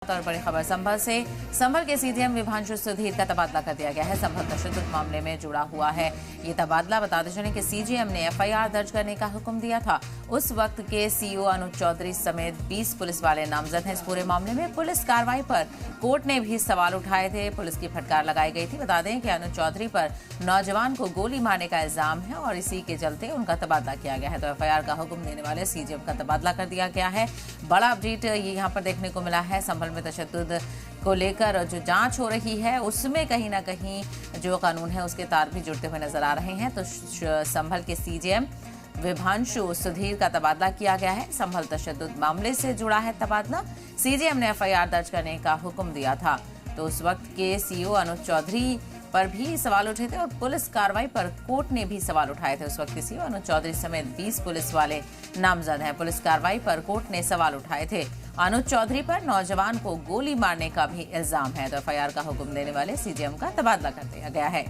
और बड़ी खबर संभल से। संभल के सीडीएम विभांशु सुधीर का तबादला कर दिया गया है। संभल तशद्दुद मामले में जुड़ा हुआ है ये तबादला। बताते चलें कि सीजीएम ने एफआईआर दर्ज करने का हुक्म दिया था। उस वक्त के सीओ अनुज चौधरी समेत 20 पुलिस वाले नामजद हैं। इस पूरे मामले में पुलिस कार्रवाई पर कोर्ट ने भी सवाल उठाए थे। पुलिस की फटकार लगाई गई थी। बता दें कि अनुज चौधरी पर नौजवान को गोली मारने का इल्जाम है और इसी के चलते उनका तबादला किया गया है। तो एफआईआर का हुक्म देने वाले सीजीएम का तबादला कर दिया गया है। बड़ा अपडेट ये यहाँ पर देखने को मिला है। संभल में तशद्दुद को लेकर जो जांच हो रही है उसमें कहीं ना कहीं जो कानून है उसके तार भी जुड़ते हुए नजर आ रहे हैं। तो संभल के सीजीएम विभांशु सुधीर का तबादला किया गया है। संभल तशद्दुद मामले से जुड़ा है तबादला। सीजीएम ने एफआईआर दर्ज करने का हुक्म दिया था। तो उस वक्त के सीओ अनुज चौधरी पर भी सवाल उठे थे और पुलिस कार्रवाई पर कोर्ट ने भी सवाल उठाए थे। उस वक्त के सीओ अनुज चौधरी समेत 20 पुलिस वाले नामजद हैं। पुलिस कार्रवाई पर कोर्ट ने सवाल उठाए थे। अनुज चौधरी पर नौजवान को गोली मारने का भी इल्जाम है। तो एफआईआर का हुक्म देने वाले सीजीएम का तबादला कर दिया गया है।